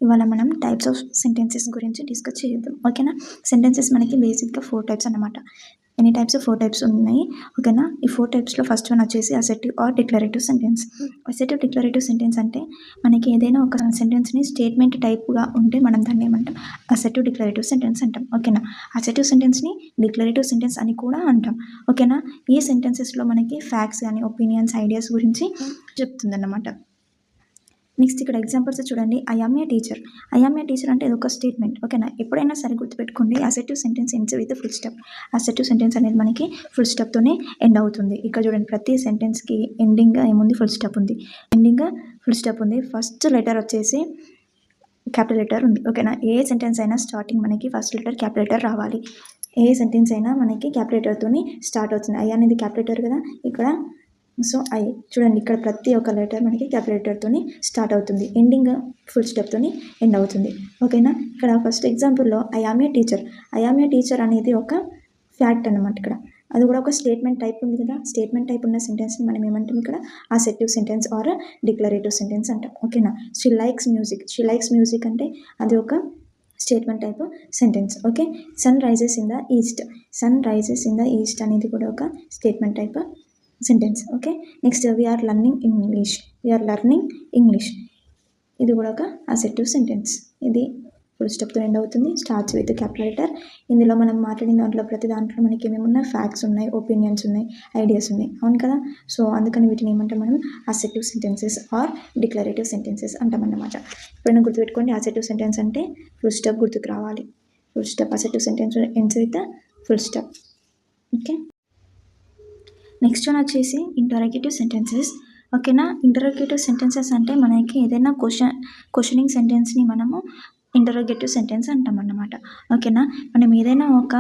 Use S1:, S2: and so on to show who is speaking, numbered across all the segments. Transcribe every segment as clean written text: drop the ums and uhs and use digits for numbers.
S1: ఇవాళ మనం types of sentences గురించి డిస్కస్ చేద్దాం. ఓకేనా. సెంటెన్సెస్ మనకి బేసిక్గా 4 టైప్స్ అన్నమాట. ఎన్ని టైప్స్? 4 టైప్స్ ఉన్నాయి. ఓకేనా. ఈ 4 టైప్స్లో ఫస్ట్ వన్ వచ్చేసి assertive or declarative sentence. Assertive declarative sentence అంటే మనకి ఏదైనా ఒక సెంటెన్స్ని స్టేట్మెంట్ టైప్గా ఉంటే మనం దాన్ని ఏమంటాం? అసెర్టివ్ డిక్లరేటివ్ సెంటెన్స్ అంటాం. ఓకేనా. అసెర్టివ్ సెంటెన్స్ని డిక్లరేటివ్ సెంటెన్స్ అని కూడా అంటాం. ఓకేనా. ఈ సెంటెన్సెస్లో మనకి ఫ్యాక్ట్స్ కానీ ఒపీనియన్స్ ఐడియాస్ గురించి చెప్తుందన్నమాట. నెక్స్ట్ ఇక్కడ ఎగ్జాంపుల్స్ చూడండి. I am a teacher. I am a teacher అంటే ఇది ఒక స్టేట్మెంట్. ఓకేనా. ఎప్పుడైనా సరే గుర్తుపెట్టుకోండి, assertive sentence ends with full stop. Assertive sentence అనేది మనకి ఫుల్ స్టాప్తోనే ఎండ్ అవుతుంది. ఇక్కడ చూడండి, ప్రతి సెంటెన్స్కి ఎండింగ్గా ఏముంది? ఫుల్ స్టాప్ ఉంది. ఎండింగ్గా ఫుల్ స్టాప్ ఉంది. ఫస్ట్ లెటర్ వచ్చేసి క్యాపిటల్ లెటర్ ఉంది. ఓకేనా. ఏ సెంటెన్స్ అయినా స్టార్టింగ్ మనకి ఫస్ట్ లెటర్ క్యాపిటల్ లెటర్ రావాలి. ఏ సెంటెన్స్ అయినా మనకి క్యాపిటల్ లెటర్తోని స్టార్ట్ అవుతుంది. ఐ అనేది క్యాపిటల్ లెటర్ కదా ఇక్కడ. సో ఐ చూడండి, ఇక్కడ ప్రతి ఒక్క లెటర్ మనకి క్యాపిటల్ లెటర్తోని స్టార్ట్ అవుతుంది. ఎండింగ్ ఫుల్ స్టాప్తోని ఎండ్ అవుతుంది. ఓకేనా. ఇక్కడ ఫస్ట్ ఎగ్జాంపుల్లో I am a teacher. I am a teacher అనేది ఒక ఫ్యాక్ట్ అన్నమాట. ఇక్కడ అది కూడా ఒక స్టేట్మెంట్ టైప్ ఉంది కదా. స్టేట్మెంట్ టైప్ ఉన్న సెంటెన్స్ని మనం ఏమంటాం? ఇక్కడ assertive sentence or declarative sentence అంటాం. ఓకేనా. She likes music. She likes music అంటే అది ఒక statement type sentence. Okay. Sun rises in the east. Sun rises in the east అనేది కూడా ఒక statement type sentence. Okay. Next we're learning English. We're learning English ఇది కూడా ఒక assertive sentence. ఇది ఫుల్ స్టాప్తో ఎండ్ అవుతుంది. Starts with capital letter. ఇందులో మనం మాట్లాడిన దాంట్లో ప్రతి దాంట్లో మనకి ఏమేమి ఉన్నాయి? ఫ్యాక్ట్స్ ఉన్నాయి, ఒపీనియన్స్ ఉన్నాయి, ఐడియాస్ ఉన్నాయి. అవును కదా. సో అందుకని వీటిని ఏమంటాం మనం? Assertive sentences or declarative sentences అంటామన్నమాట. ఎప్పుడైనా గుర్తుపెట్టుకోండి, అసెర్టివ్ సెంటెన్స్ అంటే ఫుల్ స్టాప్ గుర్తుకు రావాలి. Full stop. Assertive sentence ends with full stop. Okay. Next one వచ్చేసి ఇంటరాగేటివ్ సెంటెన్సెస్. ఓకేనా. ఇంటరాగేటివ్ సెంటెన్సెస్ అంటే మనకి ఏదైనా క్వశ్చనింగ్ సెంటెన్స్ని మనము ఇంటరాగేటివ్ సెంటెన్స్ అంటాం అన్నమాట. ఓకేనా. మనం ఏదైనా ఒక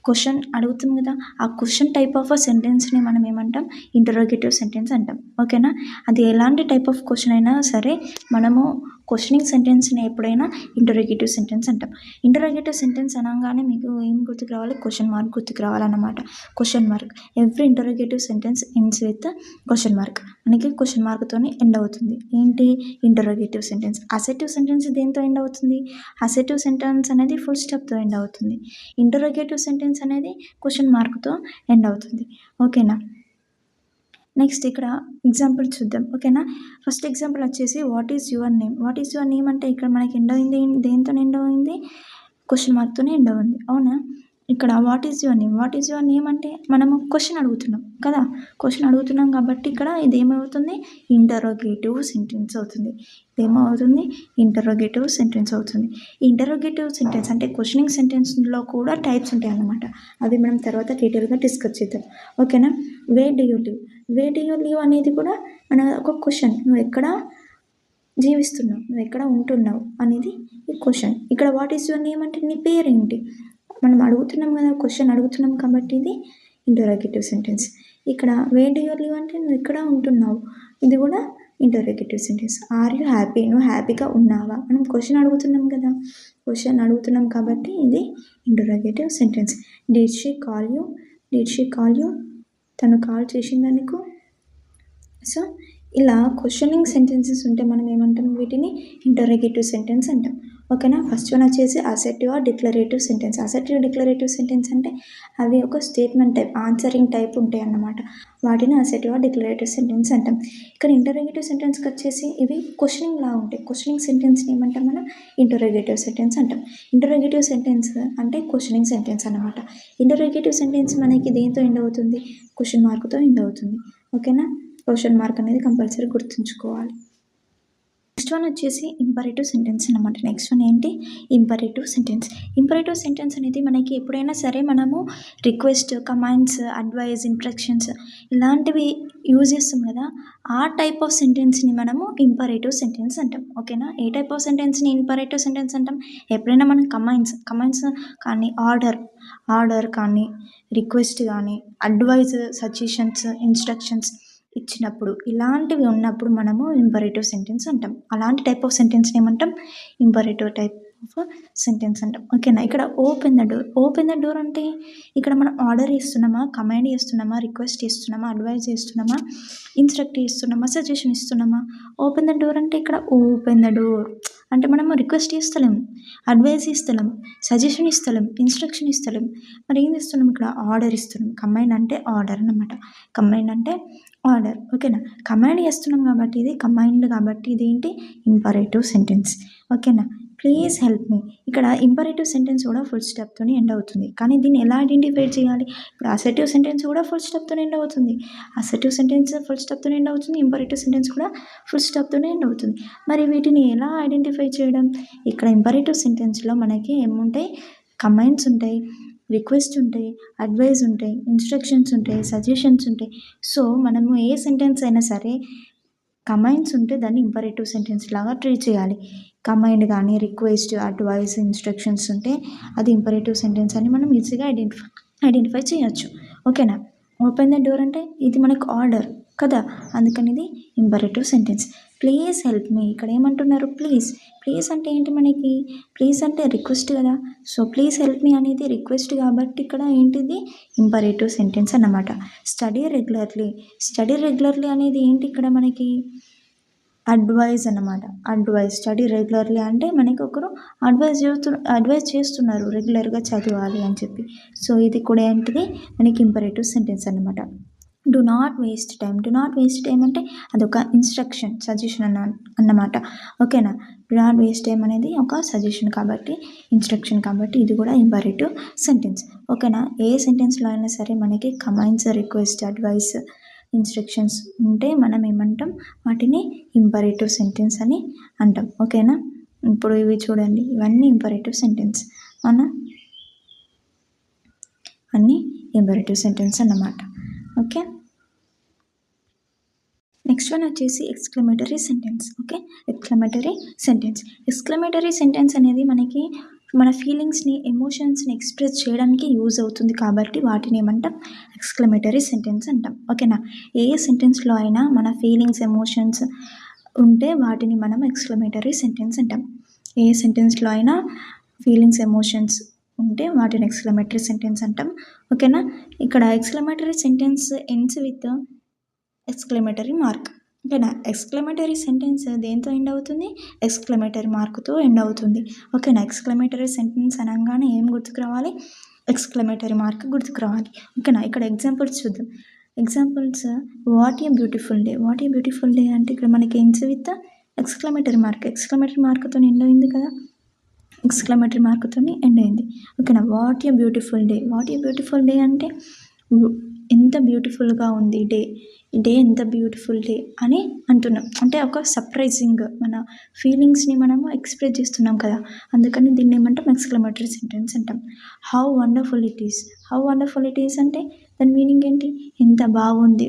S1: క్వశ్చన్ అడుగుతాం కదా, ఆ క్వశ్చన్ టైప్ ఆఫ్ సెంటెన్స్ని మనం ఏమంటాం? ఇంటరాగేటివ్ సెంటెన్స్ అంటాం. ఓకేనా. అది ఎలాంటి టైప్ ఆఫ్ క్వశ్చన్ అయినా సరే మనము క్వశ్చనింగ్ సెంటెన్స్ని ఎప్పుడైనా ఇంటరాగేటివ్ సెంటెన్స్ అంటాం. ఇంటరాగేటివ్ సెంటెన్స్ అనగానే మీకు ఏం గుర్తుకు రావాలి? క్వశ్చన్ మార్క్ గుర్తుకు రావాలన్నమాట. Question mark. Every interrogative sentence ends with question mark. మనకి క్వశ్చన్ మార్క్తోని ఎండ్ అవుతుంది. ఏంటి? Interrogative sentence. అసెర్టివ్ సెంటెన్స్ దేంతో ఎండ్ అవుతుంది? అసెర్టివ్ సెంటెన్స్ అనేది ఫుల్ స్టాప్తో ఎండ్ అవుతుంది. ఇంటరాగేటివ్ సెంటెన్స్ అనేది క్వశ్చన్ మార్క్తో ఎండ్ అవుతుంది. ఓకేనా. నెక్స్ట్ ఇక్కడ ఎగ్జాంపుల్ చూద్దాం. ఓకేనా. ఫస్ట్ ఎగ్జాంపుల్ వచ్చేసి what is your name. What is your name అంటే ఇక్కడ మనకి ఎండ్ అయింది దేంతో ఎండ్ అయింది? క్వశ్చన్ మార్క్తోనే ఎండ్ అయింది. అవునా. ఇక్కడ what is your name. What is your name అంటే మనము క్వశ్చన్ అడుగుతున్నాం కదా. క్వశ్చన్ అడుగుతున్నాం కాబట్టి ఇక్కడ ఇది ఏమవుతుంది? ఇంటరాగేటివ్ సెంటెన్స్ అవుతుంది. ఇదేమవుతుంది? ఇంటరాగేటివ్ సెంటెన్స్ అవుతుంది. ఈ ఇంటరాగేటివ్ సెంటెన్స్ అంటే క్వశ్చనింగ్ సెంటెన్స్లో కూడా టైప్స్ ఉంటాయి అన్నమాట. అవి మనం తర్వాత డీటెయిల్గా డిస్కస్ చేద్దాం. ఓకేనా. Where do you live. Where do you live అనేది కూడా మన ఒక క్వశ్చన్. నువ్వు ఎక్కడ జీవిస్తున్నావు, నువ్వు ఎక్కడ ఉంటున్నావు అనేది ఈ క్వశ్చన్. ఇక్కడ వాట్ ఈజ్ యువర్ నేమ్ అంటే నీ పేరేంటి మనం అడుగుతున్నాం కదా, క్వశ్చన్ అడుగుతున్నాం కాబట్టి ఇది ఇంటరాగేటివ్ సెంటెన్స్. ఇక్కడ వే డు యూ లివ్ అంటే నువ్వు ఎక్కడ ఉంటున్నావు, ఇది కూడా interrogative sentence. Are you happy. నువ్వు హ్యాపీగా ఉన్నావా. మనం క్వశ్చన్ అడుగుతున్నాం కదా, క్వశ్చన్ అడుగుతున్నాం కాబట్టి ఇది interrogative sentence. Did she call you. Did she call you. తను కాల్ చేసిందా నీకు. సో ఇలా క్వశ్చనింగ్ సెంటెన్సెస్ ఉంటే మనం ఏమంటాం? వీటిని ఇంటరాగేటివ్ సెంటెన్స్ అంటాం. ఓకేనా. ఫస్ట్ వన్ వచ్చేసి assertive or declarative sentence. Assertive declarative sentence అంటే అవి ఒక స్టేట్మెంట్ టైప్, ఆన్సరింగ్ టైప్ ఉంటాయి అన్నమాట. వాటిని అసెర్టివ్ ఆర్ డిక్లరేటివ్ సెంటెన్స్ అంటాం. ఇక్కడ ఇంటరాగేటివ్ సెంటెన్స్కి వచ్చేసి ఇవి క్వశ్చనింగ్ లా ఉంటాయి. క్వశ్చనింగ్ సెంటెన్స్ని ఏమంటాం మనం? ఇంటరాగేటివ్ సెంటెన్స్ అంటాం. ఇంటరాగేటివ్ సెంటెన్స్ అంటే క్వశ్చనింగ్ సెంటెన్స్ అన్నమాట. ఇంటరాగేటివ్ సెంటెన్స్ మనకి దేంతో ఎండ్ అవుతుంది? క్వశ్చన్ మార్క్తో ఎండ్ అవుతుంది. ఓకేనా. క్వశ్చన్ మార్క్ అనేది కంపల్సరీ గుర్తుంచుకోవాలి. నెక్స్ట్ వన్ వచ్చేసి ఇంపరేటివ్ సెంటెన్స్ అన్నమాట. నెక్స్ట్ వన్ ఏంటి? Imperative sentence. ఇంపరేటివ్ సెంటెన్స్ అనేది మనకి ఎప్పుడైనా సరే మనము రిక్వెస్ట్, కమాండ్స్, అడ్వైజ్, ఇంస్ట్రక్షన్స్ ఇలాంటివి యూజ్ చేస్తాం కదా, ఆ టైప్ ఆఫ్ సెంటెన్స్ని మనము ఇంపరేటివ్ సెంటెన్స్ అంటాం. ఓకేనా. ఏ టైప్ ఆఫ్ సెంటెన్స్ని ఇంపరేటివ్ సెంటెన్స్ అంటాం? ఎప్పుడైనా మనం కమాండ్స్ కానీ ఆర్డర్ కానీ రిక్వెస్ట్ కానీ అడ్వైజ్, సజెషన్స్, ఇన్స్ట్రక్షన్స్ ఇచ్చినప్పుడు ఇలాంటివి ఉన్నప్పుడు మనము ఇంపరేటివ్ సెంటెన్స్ అంటాం. అలాంటి టైప్ ఆఫ్ సెంటెన్స్ని ఏమంటాం? ఇంపరేటివ్ టైప్ ఆఫ్ సెంటెన్స్ అంటాం. ఓకేనా. ఇక్కడ open the door. Open the door అంటే ఇక్కడ మనం ఆర్డర్ ఇస్తున్నామా, కమాండ్ చేస్తున్నామా, రిక్వెస్ట్ చేస్తున్నామా, అడ్వైజ్ చేస్తున్నామా, ఇన్స్ట్రక్ట్ చేస్తున్నామా, సజెషన్ ఇస్తున్నామా. ఓపెన్ ద డోర్ అంటే ఇక్కడ ఓపెన్ ద డోర్ అంటే మనము రిక్వెస్ట్ ఇస్తలేం, అడ్వైజ్ ఇస్తలేం, సజెషన్ ఇస్తలేం, ఇన్స్ట్రక్షన్ ఇస్తలేం. మరి ఏం ఇస్తున్నాం ఇక్కడ? ఆర్డర్ ఇస్తున్నాం. కమాండ్ అంటే ఆర్డర్ అన్నమాట. కమాండ్ అంటే ఆర్డర్. ఓకేనా. కమాండ్ చేస్తున్నాం కాబట్టి ఇది కమాండ్ కాబట్టి ఇదేంటి? Imperative sentence. ఓకేనా. Please help me. ఇక్కడ ఇంపరేటివ్ సెంటెన్స్ కూడా ఫుల్ స్టాప్తోనే ఎండ్ అవుతుంది. కానీ దీన్ని ఎలా ఐడెంటిఫై చేయాలి? ఇప్పుడు అసర్టివ్ సెంటెన్స్ కూడా ఫుల్ స్టాప్తోనే ఎండ్ అవుతుంది. అసర్టివ్ సెంటెన్స్ ఫుల్ స్టాప్తోనే ఎండ్ అవుతుంది. ఇంపరేటివ్ సెంటెన్స్ కూడా ఫుల్ స్టాప్తోనే ఎండ్ అవుతుంది. మరి వీటిని ఎలా ఐడెంటిఫై చేయడం? ఇక్కడ ఇంపరేటివ్ సెంటెన్స్లో మనకి ఏముంటాయి? కమాండ్స్ ఉంటాయి, రిక్వెస్ట్ ఉంటాయి, అడ్వైజ్ ఉంటాయి, ఇన్స్ట్రక్షన్స్ ఉంటాయి, సజెషన్స్ ఉంటాయి. సో మనము ఏ సెంటెన్స్ అయినా సరే కమాండ్స్ ఉంటే దాన్ని ఇంపరేటివ్ సెంటెన్స్ లాగా ట్రీట్ చేయాలి. కమాండ్ కానీ, రిక్వెస్ట్, అడ్వైస్, ఇన్స్ట్రక్షన్స్ ఉంటే అది ఇంపరేటివ్ సెంటెన్స్ అని మనం ఈజీగా ఐడెంటిఫై చేయొచ్చు. ఓకేనా. ఓపెన్ ద డోర్ అంటే ఇది మనకు ఆర్డర్ కదా, అందుకని ఇది imperative sentence. Please help me. ఇక్కడ ఏమంటున్నారు? ప్లీజ్. ప్లీజ్ అంటే ఏంటి మనకి? ప్లీజ్ అంటే రిక్వెస్ట్ కదా. సో ప్లీజ్ హెల్ప్ మీ అనేది రిక్వెస్ట్ కాబట్టి ఇక్కడ ఏంటిది? ఇంపరేటివ్ సెంటెన్స్ అన్నమాట. Study regularly. స్టడీ రెగ్యులర్లీ అనేది ఏంటి ఇక్కడ మనకి? అడ్వైజ్ అన్నమాట. అడ్వైజ్. స్టడీ రెగ్యులర్లీ అంటే మనకి ఒకరు అడ్వైజ్ చేస్తున్నారు రెగ్యులర్గా చదవాలి అని చెప్పి. సో ఇది కూడా ఏంటిది? మనకి ఇంపరేటివ్ సెంటెన్స్ అన్నమాట. Do not waste time. Do not waste time అంటే అదొక ఇన్స్ట్రక్షన్, సజెషన్ అన్నమాట. ఓకేనా. డు నాట్ వేస్ట్ టైం అనేది ఒక సజెషన్ కాబట్టి, ఇన్స్ట్రక్షన్ కాబట్టి ఇది కూడా ఇంపరేటివ్ సెంటెన్స్. ఓకేనా. ఏ సెంటెన్స్లో అయినా సరే మనకి కమాండ్స్, రిక్వెస్ట్, అడ్వైస్, ఇన్స్ట్రక్షన్స్ ఉంటే మనం ఏమంటాం? వాటిని ఇంపరేటివ్ సెంటెన్స్ అని అంటాం. ఓకేనా. ఇప్పుడు ఇవి చూడండి, ఇవన్నీ ఇంపరేటివ్ సెంటెన్స్. అవునా, అన్నీ ఇంపరేటివ్ సెంటెన్స్ అన్నమాట. ఓకే. నెక్స్ట్ వన్ వచ్చేసి exclamatory sentence. Okay. Exclamatory sentence. Exclamatory sentence అనేది మనకి మన ఫీలింగ్స్ని, ఎమోషన్స్ని ఎక్స్ప్రెస్ చేయడానికి యూజ్ అవుతుంది కాబట్టి వాటిని ఏమంటాం? ఎక్స్క్లమేటరీ సెంటెన్స్ అంటాం. ఓకేనా. ఏ సెంటెన్స్లో అయినా మన ఫీలింగ్స్, ఎమోషన్స్ ఉంటే వాటిని మనం ఎక్స్క్లమేటరీ సెంటెన్స్ అంటాం. ఏ సెంటెన్స్లో అయినా ఫీలింగ్స్, ఎమోషన్స్ ఉంటే వాటిని ఎక్స్క్లమేటరీ సెంటెన్స్ అంటాం. ఓకేనా. ఇక్కడ exclamatory sentence ends with exclamatory mark. ఓకేనా. ఎక్స్క్లమేటరీ సెంటెన్స్ దేంతో ఎండ్ అవుతుంది? ఎక్స్క్లమేటరీ మార్క్తో ఎండ్ అవుతుంది. ఓకేనా. ఎక్స్క్లమేటరీ సెంటెన్స్ అనగానే ఏం గుర్తుకు రావాలి? ఎక్స్క్లమేటరీ మార్క్ గుర్తుకు రావాలి. ఓకేనా. ఇక్కడ ఎగ్జాంపుల్స్ చూద్దాం. Examples: what a beautiful day. What a beautiful day అంటే ఇక్కడ మనకి ends with exclamatory mark. Exclamatory మార్క్తో ఎండ్ అయింది కదా, ఎక్స్క్లమేటరీ మార్క్తో ఎండ్ అయింది. ఓకేనా. What a beautiful day. What a beautiful day అంటే ఎంత బ్యూటిఫుల్గా ఉంది డే, ఈ డే ఎంత బ్యూటిఫుల్ డే అని అంటున్నాం. అంటే ఒక సర్ప్రైజింగ్ మన ఫీలింగ్స్ని మనము ఎక్స్ప్రెస్ చేస్తున్నాం కదా, అందుకని దీన్ని ఏమంటాం? ఎక్స్క్లమేటరీ సెంటెన్స్ అంటాం. How wonderful it is. How wonderful it is అంటే దాని మీనింగ్ ఏంటి? ఎంత బాగుంది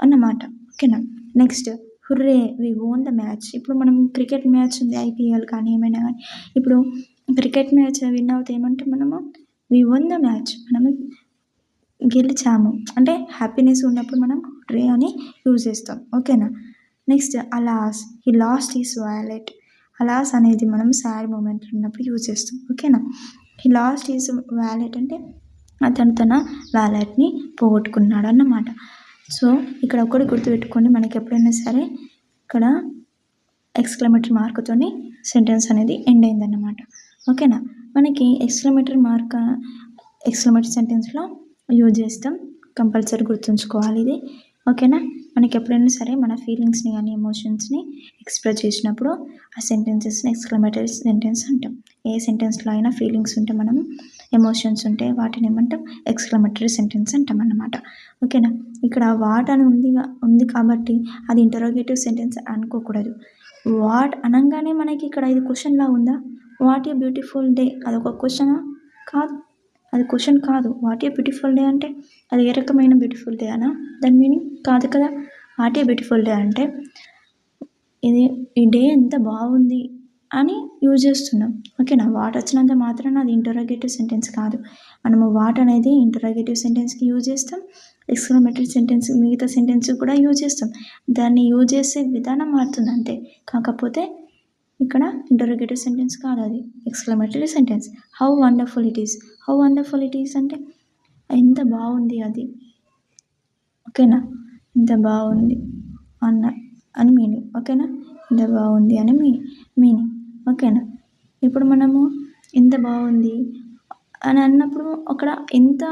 S1: అన్నమాట. ఓకేనా. Next, hurray we won the match. ఇప్పుడు మనం క్రికెట్ మ్యాచ్ ఉంది, ఐపీఎల్ కానీ ఏమైనా కానీ, ఇప్పుడు క్రికెట్ మ్యాచ్ విన్ అవుతే ఏమంటాం మనము? We won the match. మనము గెలిచాము అంటే హ్యాపీనెస్ ఉన్నప్పుడు మనం హుర్రే అని యూజ్ చేస్తాం. ఓకేనా. Next, alas he lost his wallet. Alas అనేది మనం సాడ్ మూమెంట్ ఉన్నప్పుడు యూజ్ చేస్తాం. ఓకేనా. హీ లాస్ట్ హిస్ వ్యాలెట్ అంటే అతను తన వ్యాలెట్ని పోగొట్టుకున్నాడు అన్నమాట. సో ఇక్కడ ఒకటి గుర్తుపెట్టుకోండి, మనకి ఎప్పుడైనా సరే ఇక్కడ ఎక్స్క్లమేటరీ మార్క్తోని సెంటెన్స్ అనేది ఎండ్ అయిందన్నమాట. ఓకేనా. మనకి ఎక్స్క్లమేటరీ సెంటెన్స్లో యూజ్ చేస్తాం, కంపల్సరీ గుర్తుంచుకోవాలి ఇది. ఓకేనా. మనకి ఎప్పుడైనా సరే మన ఫీలింగ్స్ని కానీ ఎమోషన్స్ని ఎక్స్ప్రెస్ చేసినప్పుడు ఆ సెంటెన్సెస్ని ఎక్స్క్లమేటరీ సెంటెన్స్ అంటాం. ఏ సెంటెన్స్లో అయినా ఫీలింగ్స్ ఉంటే, మనం ఎమోషన్స్ ఉంటే వాటిని ఏమంటాం? ఎక్స్క్లమేటరీ సెంటెన్స్ అంటాం అన్నమాట. ఓకేనా. ఇక్కడ వాట్ అని ఉంది కాబట్టి అది ఇంటరోగేటివ్ సెంటెన్స్ అనుకోకూడదు. వాట్ అనగానే మనకి ఇక్కడ ఇది క్వశ్చన్లా ఉందా? వాట్ ఏ బ్యూటిఫుల్ డే అదొక క్వశ్చనా? కాదు, అది క్వశ్చన్ కాదు. వాట్ ఏ బ్యూటిఫుల్ డే అంటే అది ఏ రకమైన బ్యూటిఫుల్ డే అనా? దాని మీనింగ్ కాదు కదా. వాట్ ఏ బ్యూటిఫుల్ డే అంటే ఈ డే ఎంత బాగుంది అని యూజ్ చేస్తున్నాం. ఓకేనా. వాట్ వచ్చినంత మాత్రాన అది ఇంటరోగేటివ్ సెంటెన్స్ కాదు. మనము వాట్ అనేది ఇంటరోగేటివ్ సెంటెన్స్కి యూజ్ చేస్తాం, ఎక్స్క్లమేటరీ సెంటెన్స్ మిగతా సెంటెన్స్ కూడా యూజ్ చేస్తాం. దాన్ని యూజ్ చేసే విధానం మారుతుంది అంతే. కాకపోతే ఇక్కడ ఇంటరోగేటివ్ సెంటెన్స్ కాదు, అది exclamatory sentence. How wonderful it is. How wonderful it is అంటే ఎంత బాగుంది అది, ఓకేనా. ఎంత బాగుంది అని మీనింగ్, ఓకేనా. ఎంత బాగుంది అని మీనింగ్, ఓకేనా. ఇప్పుడు మనము ఎంత బాగుంది అని అన్నప్పుడు అక్కడ ఎంత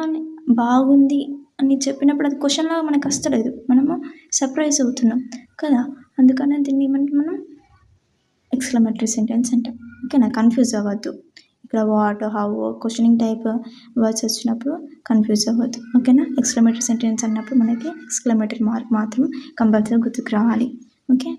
S1: బాగుంది అని చెప్పినప్పుడు అది క్వశ్చన్లో మనకు వస్తలేదు, మనము సర్ప్రైజ్ అవుతున్నాం కదా. అందుకనే దీన్ని ఏమంటే మనం ఎక్స్క్లమేటరీ సెంటెన్స్ అంటాం, ఓకేనా. కన్ఫ్యూజ్ అవ్వద్దు. ఇక్కడ what, how, questioning type words వచ్చినప్పుడు కన్ఫ్యూజ్ అవ్వద్దు, ఓకేనా. ఎక్స్క్లమేటరీ సెంటెన్స్ అన్నప్పుడు మనకి ఎక్స్క్లమేటరీ మార్క్ మాత్రం కంపల్సరీ గుర్తుకు రావాలి, ఓకే.